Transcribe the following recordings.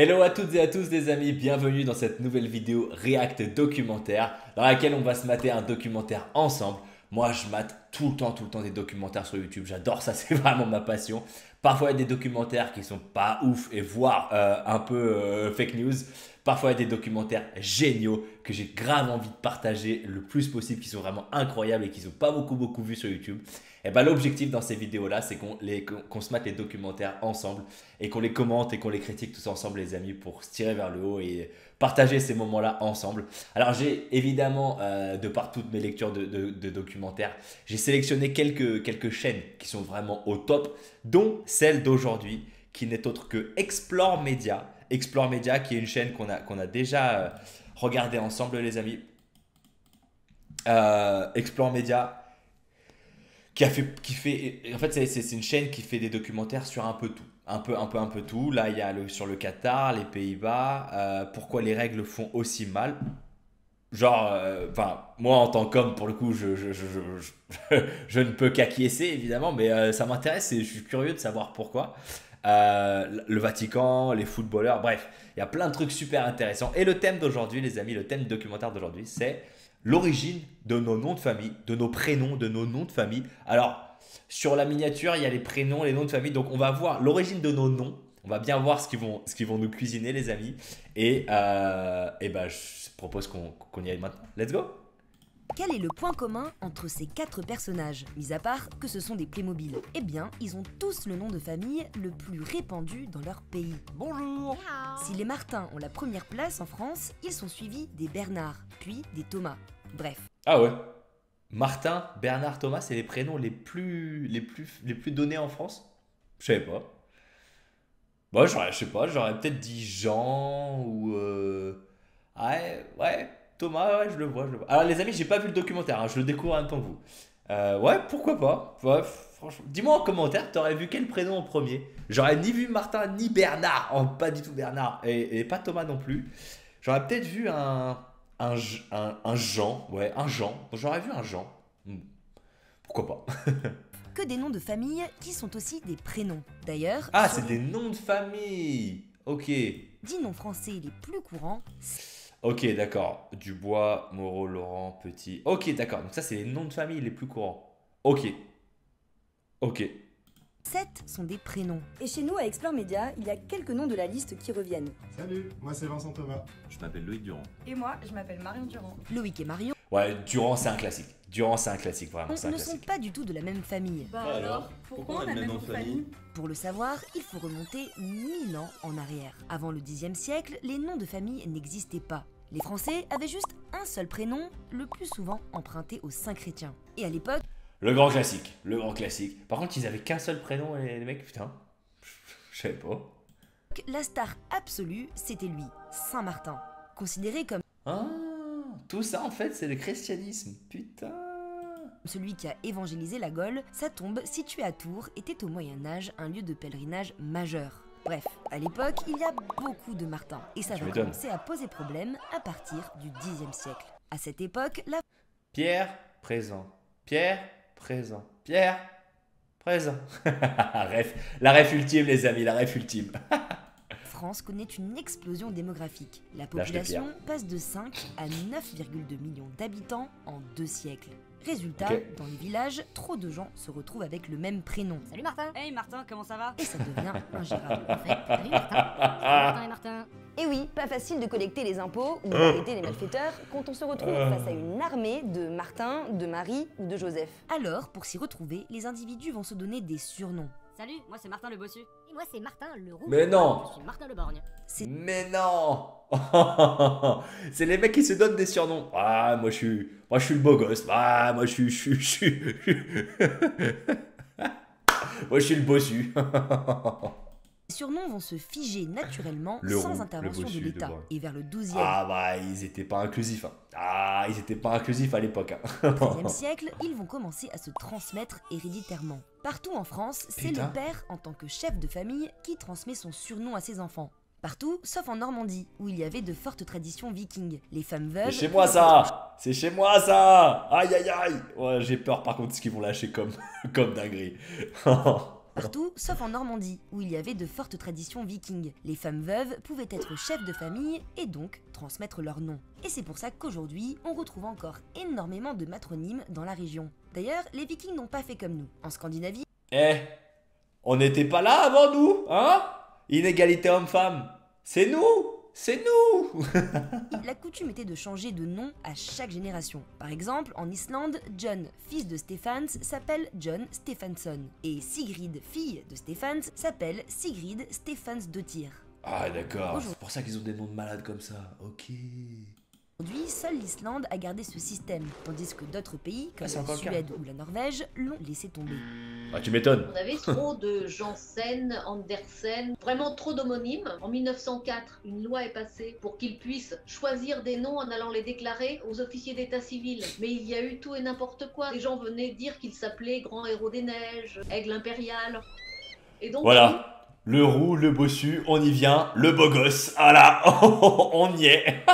Hello à toutes et à tous les amis, bienvenue dans cette nouvelle vidéo React documentaire dans laquelle on va se mater un documentaire ensemble. Moi je mate tout le temps des documentaires sur YouTube, j'adore ça, c'est vraiment ma passion. Parfois il y a des documentaires qui sont pas ouf et voire un peu fake news. Parfois il y a des documentaires géniaux que j'ai grave envie de partager le plus possible, qui sont vraiment incroyables et qui sont pas beaucoup vus sur YouTube. Et ben l'objectif dans ces vidéos là, c'est qu'on se mate les documentaires ensemble et qu'on les commente et qu'on les critique tous ensemble les amis, pour se tirer vers le haut et partager ces moments là ensemble. Alors j'ai évidemment de par toutes mes lectures de documentaires, j'ai sélectionné quelques chaînes qui sont vraiment au top, dont celle d'aujourd'hui qui n'est autre que Explore Media. Explore Media qui est une chaîne qu'on a déjà regardé ensemble les amis. Explore Media en fait c'est une chaîne qui fait des documentaires sur un peu tout. Un peu tout. Là, il y a sur le Qatar, les Pays-Bas, pourquoi les règles font aussi mal. Genre, moi en tant qu'homme, pour le coup, je ne peux qu'acquiescer évidemment, mais ça m'intéresse et je suis curieux de savoir pourquoi. Le Vatican, les footballeurs, bref, il y a plein de trucs super intéressants. Et le thème d'aujourd'hui, les amis, le thème documentaire d'aujourd'hui, c'est l'origine de nos noms de famille, de nos prénoms, de nos noms de famille. Alors, sur la miniature, il y a les prénoms, les noms de famille. Donc, on va voir l'origine de nos noms. On va bien voir ce qu'ils vont nous cuisiner, les amis. Et je propose qu'on y aille maintenant. Let's go! Quel est le point commun entre ces 4 personnages, mis à part que ce sont des Playmobil? Eh bien, ils ont tous le nom de famille le plus répandu dans leur pays. Bonjour. Si les Martins ont la première place en France, ils sont suivis des Bernard, puis des Thomas. Bref. Ah ouais. Martin, Bernard, Thomas, c'est les prénoms les plus donnés en France? Je savais pas. Bon, je sais pas, j'aurais peut-être dit Jean ou... Ouais, Thomas, ouais, je le vois. Alors les amis, j'ai pas vu le documentaire, hein, je le découvre en même temps que vous. Ouais, pourquoi pas. Ouais, franchement. Dis-moi en commentaire, t'aurais vu quel prénom en premier? J'aurais ni vu Martin ni Bernard, pas du tout Bernard, et pas Thomas non plus. J'aurais peut-être vu un Jean, ouais, un Jean. J'aurais vu un Jean. Pourquoi pas. Que des noms de famille qui sont aussi des prénoms. D'ailleurs, Ah, c'est des noms de famille. Ok. 10 noms français les plus courants. Ok, d'accord. Dubois, Moreau, Laurent, Petit. Ok, d'accord. Donc ça, c'est les noms de famille les plus courants. Ok. 7 sont des prénoms. Et chez nous, à Explore Media, il y a quelques noms de la liste qui reviennent. Salut, moi c'est Vincent Thomas. Je m'appelle Loïc Durand. Et moi, je m'appelle Marion Durand. Loïc et Marion Ouais, Durand, c'est un classique. Durand, c'est un classique, vraiment. C'est un ne sont classique. pas du tout de la même famille. Bah Ah alors, pourquoi on a le même nom de famille? Pour le savoir, il faut remonter 1000 ans en arrière. Avant le Xe siècle, les noms de famille n'existaient pas. Les Français avaient juste un seul prénom, le plus souvent emprunté aux saints chrétiens. Et à l'époque, Le grand classique. Le grand classique. Par contre, ils avaient qu'un seul prénom, les mecs, putain. Je savais pas. la star absolue, c'était lui, Saint Martin. Considéré comme Ah, tout ça, en fait, c'est le christianisme. Putain. celui qui a évangélisé la Gaule, sa tombe, située à Tours, était au Moyen-Âge un lieu de pèlerinage majeur. Bref, à l'époque, il y a beaucoup de Martins, et ça Tu va m'étonnes. commencer à poser problème à partir du Xe siècle. À cette époque, la Pierre, présent. Pierre, présent. Pierre, présent. La ref ultime, les amis, la ref ultime. France connaît une explosion démographique. La Lâche les population pierres. passe de 5 à 9,2 millions d'habitants en 2 siècles. Résultat, Ok. dans les villages, trop de gens se retrouvent avec le même prénom. Salut Martin. Hey Martin, comment ça va? Et ça devient ingérable. En fait, salut Martin. Salut Martin et Martin. Et oui, pas facile de collecter les impôts ou d'arrêter les malfaiteurs quand on se retrouve face à une armée de Martin, de Marie ou de Joseph. Alors, pour s'y retrouver, les individus vont se donner des surnoms. Salut, moi c'est Martin le Bossu. Et moi c'est Martin le Roux. Mais non. Je suis Martin le Borgne. Mais non. C'est les mecs qui se donnent des surnoms. Ah, moi je suis le beau gosse. Ah, moi je suis moi je suis le bossu. Les surnoms vont se figer naturellement Le sans roux, intervention le bossu, de le l'État. borgne. Et vers le 12e, Ah bah ils étaient pas inclusifs. Hein. Ah, ils étaient pas inclusifs à l'époque. Hein. 13e siècle, ils vont commencer à se transmettre héréditairement. Partout en France, c'est Putain. le père, en tant que chef de famille, qui transmet son surnom à ses enfants. Partout, sauf en Normandie, où il y avait de fortes traditions vikings. Les femmes veuves... C'est chez moi ça. C'est chez moi ça. Aïe aïe aïe. Ouais, j'ai peur par contre de ce qu'ils vont lâcher comme dinguerie. Partout, sauf en Normandie, où il y avait de fortes traditions vikings. Les femmes veuves pouvaient être chefs de famille et donc transmettre leur nom. Et c'est pour ça qu'aujourd'hui, on retrouve encore énormément de matronymes dans la région. D'ailleurs, les vikings n'ont pas fait comme nous. En Scandinavie, On n'était pas là avant nous, hein? Inégalité homme-femme, c'est nous! C'est nous! la coutume était de changer de nom à chaque génération. Par exemple, en Islande, John, fils de Stephans, s'appelle John Stephansson. Et Sigrid, fille de Stephans, s'appelle Sigrid Stephansdottir. Ah d'accord, c'est pour ça qu'ils ont des noms de malades comme ça, ok. Aujourd'hui, seule l'Islande a gardé ce système, tandis que d'autres pays, comme c'est la encore le cas. Suède ou la Norvège, l'ont laissé tomber. Ah tu m'étonnes. On avait trop de Janssen, Andersen, vraiment trop d'homonymes. En 1904, une loi est passée pour qu'ils puissent choisir des noms en allant les déclarer aux officiers d'état civil. Mais il y a eu tout et n'importe quoi. Les gens venaient dire qu'ils s'appelaient Grand Héros des Neiges, Aigle Impérial. Et donc, Voilà, le roux, le bossu, on y vient, le beau gosse, voilà, on y est.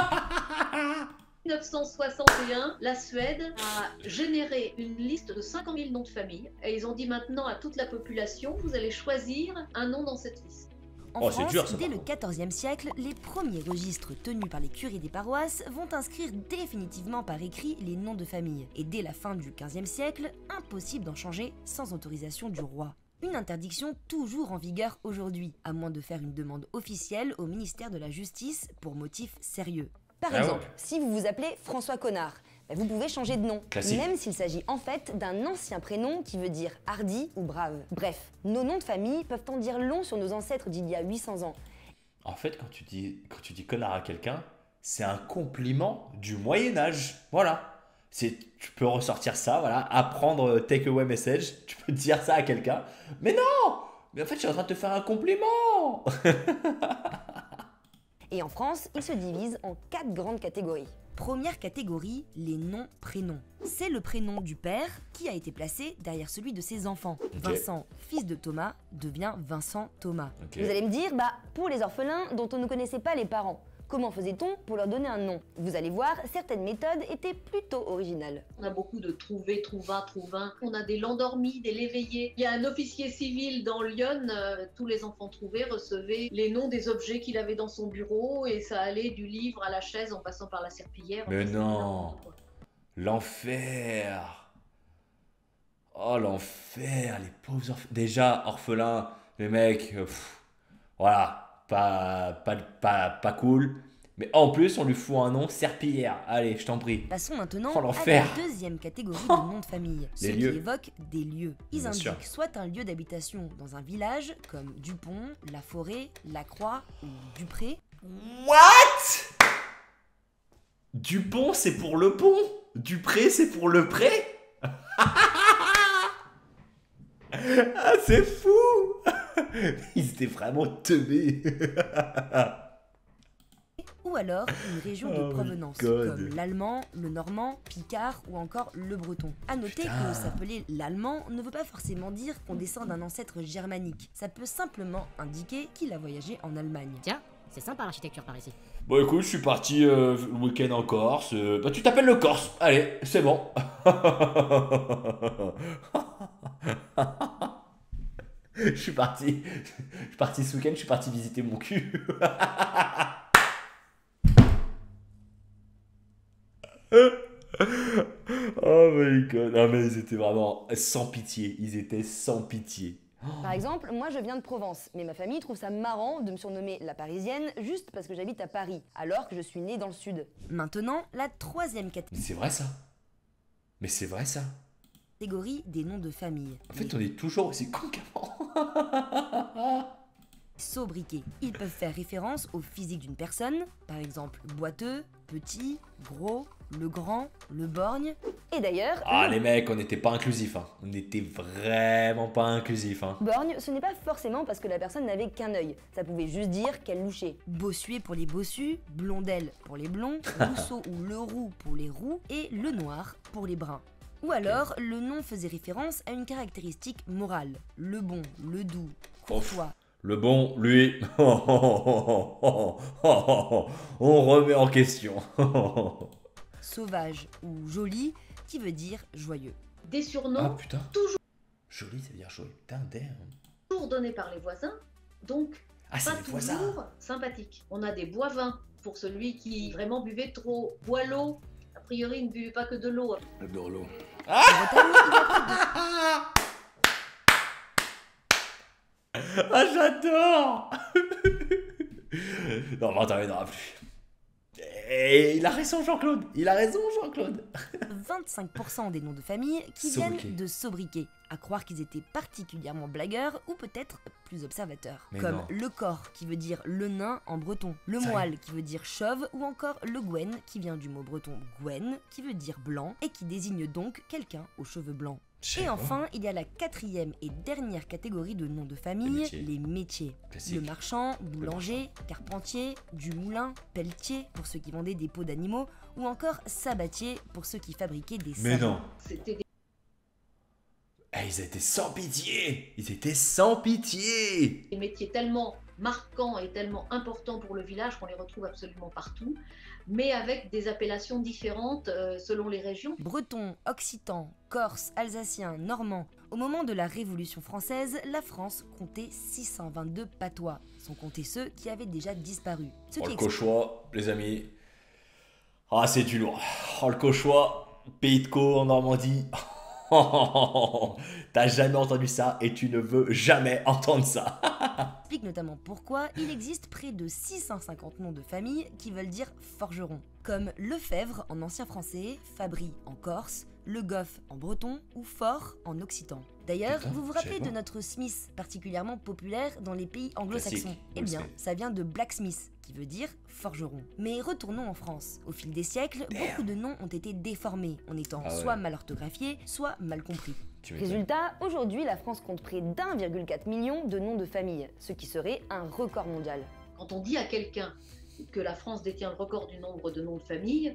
en 1961, la Suède a généré une liste de 50 000 noms de famille. Et ils ont dit maintenant à toute la population, vous allez choisir un nom dans cette liste. En Oh, c'est France, dur, ça, dès par le XIVe siècle, les premiers registres tenus par les curés des paroisses vont inscrire définitivement par écrit les noms de famille. Et dès la fin du XVe siècle, impossible d'en changer sans autorisation du roi. Une interdiction toujours en vigueur aujourd'hui, à moins de faire une demande officielle au ministère de la Justice pour motif sérieux. Par Ah exemple, ouais. si vous vous appelez François Connard, vous pouvez changer de nom, Classique. même s'il s'agit en fait d'un ancien prénom qui veut dire hardi ou brave. Bref, nos noms de famille peuvent en dire long sur nos ancêtres d'il y a 800 ans. En fait, quand tu dis connard à quelqu'un, c'est un compliment du Moyen-Âge. Voilà. Tu peux ressortir ça, voilà, apprendre takeaway message, tu peux dire ça à quelqu'un. Mais non! Mais en fait, je suis en train de te faire un compliment! Et en France, ils se divisent en 4 grandes catégories. Première catégorie, les noms-prénoms. C'est le prénom du père qui a été placé derrière celui de ses enfants. Vincent, fils de Thomas, devient Vincent Thomas. Ok. Vous allez me dire, pour les orphelins dont on ne connaissait pas les parents, comment faisait-on pour leur donner un nom? Vous allez voir, certaines méthodes étaient plutôt originales. On a beaucoup de trouvé, trouva, trouvin. On a des l'endormi, des l'éveillé. Il y a un officier civil dans Lyon, tous les enfants trouvés recevaient les noms des objets qu'il avait dans son bureau et ça allait du livre à la chaise en passant par la serpillière. Mais C'était non. n'importe quoi. L'enfer! Oh, l'enfer, les pauvres orphelins. Déjà, orphelins, les mecs, voilà, pas cool. Mais en plus, on lui fout un nom serpillière. Allez, je t'en prie. Passons maintenant Oh, à l'enfer. la deuxième catégorie de noms de famille, ceux qui lieux. évoquent des lieux. Ils Bien sûr. indiquent soit un lieu d'habitation dans un village, comme Dupont, La Forêt, La Croix ou Dupré, What? Dupont, c'est pour le pont. Dupré, c'est pour le pré. Ah, c'est fou. Ils étaient vraiment teubés. ou alors une région Oh de my provenance, God. comme l'allemand, le normand, picard ou encore le breton. À noter Putain. que s'appeler l'allemand ne veut pas forcément dire qu'on descend d'un ancêtre germanique. Ça peut simplement indiquer qu'il a voyagé en Allemagne. Tiens, c'est sympa l'architecture par ici. Bon écoute, je suis parti le week-end en Corse. Bah tu t'appelles le Corse. Allez, c'est bon. Je suis parti ce week-end, je suis parti visiter mon cul. Oh my god. Non mais ils étaient vraiment sans pitié. Ils étaient sans pitié. Par exemple, moi je viens de Provence, mais ma famille trouve ça marrant de me surnommer la Parisienne juste parce que j'habite à Paris, alors que je suis née dans le sud. Maintenant, la troisième Mais c'est vrai ça. Mais c'est vrai ça. catégorie des noms de famille. En fait, on est toujours aussi con qu'avant. Sobriquets. Ils peuvent faire référence au physique d'une personne, par exemple boiteux, petit, gros, le grand, le borgne. Et d'ailleurs, Ah le les mecs, on n'était pas inclusifs. Hein. On n'était vraiment pas inclusifs. Hein. borgne, ce n'est pas forcément parce que la personne n'avait qu'un œil. Ça pouvait juste dire qu'elle louchait. Bossuet pour les bossus, Blondel pour les blonds, Rousseau ou Leroux pour les roux et le noir pour les bruns. Ou alors, le nom faisait référence à une caractéristique morale. Le bon, le doux, courtois. Le bon, lui, on remet en question. Sauvage ou joli, qui veut dire joyeux. Des surnoms Ah putain. toujours. Joli, ça veut dire joli. Putain, damn. toujours donné par les voisins, donc Ah, c'est pas les voisins. toujours sympathique. On a des bois-vins pour celui qui vraiment buvait trop. Boileau, a priori, il ne buvait pas que de l'eau. J'adore l'eau. En Bretagne, il y a Ah, j'adore. Non, mais attends, il n'y en aura plus. Et il a raison, Jean-Claude. Il a raison, Jean-Claude. 25% des noms de famille qui Sobriquet. viennent de sobriquets, à croire qu'ils étaient particulièrement blagueurs ou peut-être plus observateurs. Mais Comme non. le corps qui veut dire le nain en breton, le Sérieux? moelle qui veut dire chauve ou encore le gwen qui vient du mot breton gwen qui veut dire blanc et qui désigne donc quelqu'un aux cheveux blancs. Et enfin, il y a la quatrième et dernière catégorie de noms de famille, les métiers. Classique. Le marchand, boulanger, carpentier, du moulin, pelletier pour ceux qui vendaient des peaux d'animaux, ou encore sabatier pour ceux qui fabriquaient des Mais sabots. non. C'était Eh, ils étaient sans pitié. Ils étaient sans pitié. des métiers tellement marquants et tellement importants pour le village qu'on les retrouve absolument partout, mais avec des appellations différentes selon les régions. Breton, occitan, corse, alsacien, normand. Au moment de la Révolution française, la France comptait 622 patois, sans compter ceux qui avaient déjà disparu. Ce Oh, qui le explique Cauchois, les amis. Ah, c'est du lourd. Oh, le Cauchois, pays de Caux en Normandie. T'as jamais entendu ça et tu ne veux jamais entendre ça. notamment pourquoi il existe près de 650 noms de famille qui veulent dire forgeron, comme Lefebvre en ancien français, Fabry en corse, Le Goff en breton ou Fort en occitan. D'ailleurs, Putain, vous vous je rappelez savais de pas. notre Smith, particulièrement populaire dans les pays anglo-saxons? Classique, Eh on le bien, sait. ça vient de blacksmith, qui veut dire forgeron. Mais retournons en France. Au fil des siècles, beaucoup de noms ont été déformés, en étant Ah ouais. soit mal orthographiés, soit mal compris. Tu m'étonnes. Résultat, aujourd'hui, la France compte près d'1,4 million de noms de famille, ce qui serait un record mondial. Quand on dit à quelqu'un que la France détient le record du nombre de noms de famille,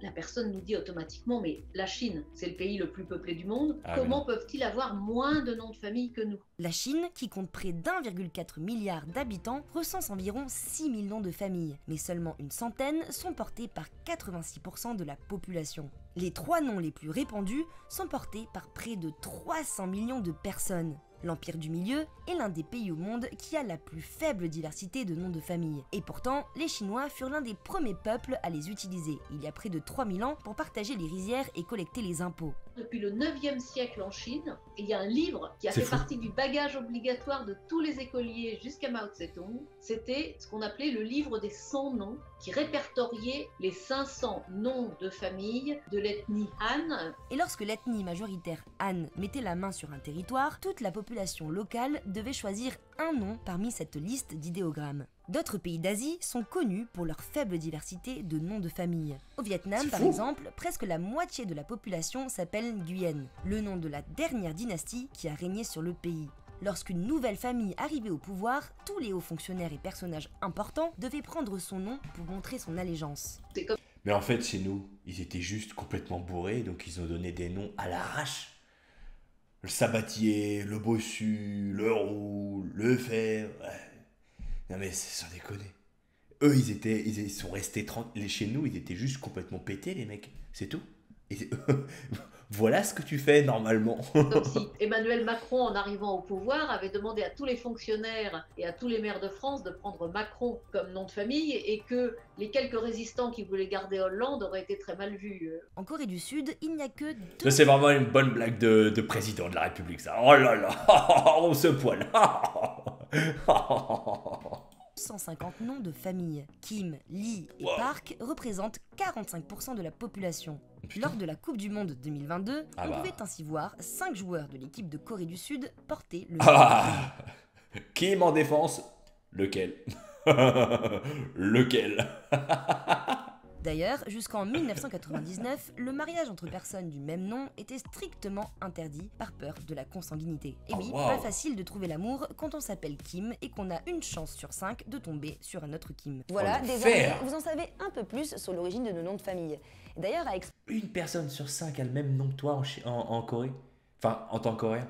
la personne nous dit automatiquement, mais la Chine, c'est le pays le plus peuplé du monde, Ah, comment peuvent-ils avoir moins de noms de famille que nous? La Chine, qui compte près d'1,4 milliard d'habitants, recense environ 6 000 noms de familles, mais seulement une centaine sont portés par 86% de la population. Les 3 noms les plus répandus sont portés par près de 300 millions de personnes. L'Empire du Milieu est l'un des pays au monde qui a la plus faible diversité de noms de famille. Et pourtant, les Chinois furent l'un des premiers peuples à les utiliser, il y a près de 3000 ans, pour partager les rizières et collecter les impôts. Depuis le 9e siècle en Chine, il y a un livre qui a C'est fait fou. partie du bagage obligatoire de tous les écoliers jusqu'à Mao Tse-tung. C'était ce qu'on appelait le livre des 100 noms, qui répertoriait les 500 noms de famille de l'ethnie Han. Et lorsque l'ethnie majoritaire Han mettait la main sur un territoire, toute la population locale devait choisir un nom parmi cette liste d'idéogrammes. D'autres pays d'Asie sont connus pour leur faible diversité de noms de famille. Au Vietnam, C'est par fou. exemple, presque la moitié de la population s'appelle Nguyen, le nom de la dernière dynastie qui a régné sur le pays. Lorsqu'une nouvelle famille arrivait au pouvoir, tous les hauts fonctionnaires et personnages importants devaient prendre son nom pour montrer son allégeance. C'est comme Mais en fait, chez nous, ils étaient juste complètement bourrés, donc ils ont donné des noms à l'arrache. Le Sabatier, le Bossu, le Roux, le Fer. Ouais. Non mais c'est sans déconner. Eux, ils sont restés tranquilles. Chez nous, ils étaient juste complètement pétés, les mecs. C'est tout. Et voilà ce que tu fais normalement. comme si Emmanuel Macron, en arrivant au pouvoir, avait demandé à tous les fonctionnaires et à tous les maires de France de prendre Macron comme nom de famille et que les quelques résistants qui voulaient garder Hollande auraient été très mal vus. En Corée du Sud, il n'y a que deux Ça, c'est vraiment une bonne blague de président de la République, ça. Oh là là, on se poil. 150 noms de famille. Kim, Lee et Wow. Park représentent 45% de la population. Putain. Lors de la Coupe du Monde 2022, Ah on bah. pouvait ainsi voir 5 joueurs de l'équipe de Corée du Sud porter le Ah. Kim en défense, lequel? Lequel? D'ailleurs, jusqu'en 1999, le mariage entre personnes du même nom était strictement interdit par peur de la consanguinité. Et Oh, oui, wow. pas facile de trouver l'amour quand on s'appelle Kim et qu'on a une chance sur 5 de tomber sur un autre Kim. Voilà, Oh, désormais, l'enfer. vous en savez un peu plus sur l'origine de nos noms de famille. D'ailleurs, à Une personne sur 5 a le même nom que toi en Corée. Enfin, en tant que coréen.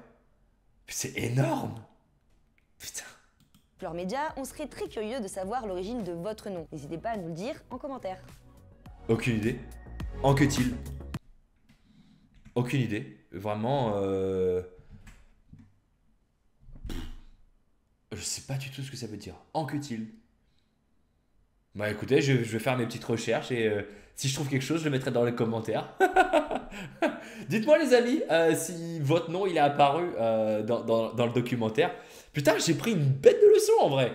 C'est énorme. Putain. Explore Média, on serait très curieux de savoir l'origine de votre nom. N'hésitez pas à nous le dire en commentaire. Aucune idée. En que-t-il? Aucune idée. Vraiment. Je sais pas du tout ce que ça veut dire. Anquetil. Bah écoutez, je vais faire mes petites recherches et si je trouve quelque chose, je le mettrai dans les commentaires. Dites-moi les amis, si votre nom il est apparu dans le documentaire. Putain, j'ai pris une bête de leçon en vrai.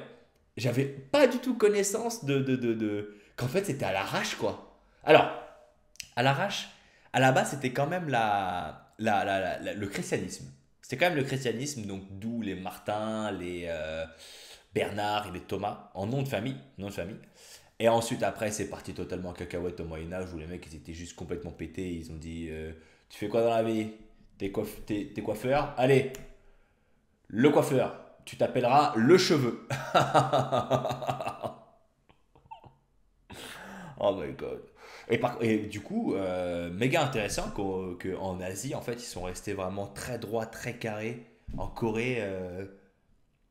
J'avais pas du tout connaissance qu'en fait c'était à l'arrache quoi. Alors, à l'arrache, à la base c'était quand même le christianisme. C'était quand même le christianisme, donc d'où les Martin, les Bernard et les Thomas, en nom de famille. Nom de famille. Et ensuite, après, c'est parti totalement en cacahuète au Moyen-Âge où les mecs ils étaient juste complètement pétés. Ils ont dit tu fais quoi dans la vie? T'es coiffeur? Allez, le coiffeur, tu t'appelleras le cheveu. Oh my god. Et du coup, méga intéressant qu'en Asie, en fait, ils sont restés vraiment très droits, très carrés. En Corée,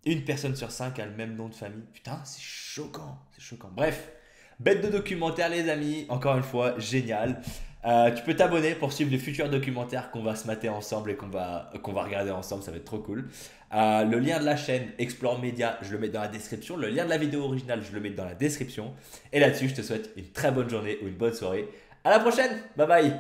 une personne sur 5 a le même nom de famille. Putain, c'est choquant, c'est choquant. Bref, bête de documentaire les amis, encore une fois, génial. Tu peux t'abonner pour suivre les futurs documentaires qu'on va se mater ensemble et qu'on va regarder ensemble, ça va être trop cool. Le lien de la chaîne Explore Media, je le mets dans la description. Le lien de la vidéo originale, je le mets dans la description. Et là-dessus, je te souhaite une très bonne journée ou une bonne soirée. À la prochaine, bye bye.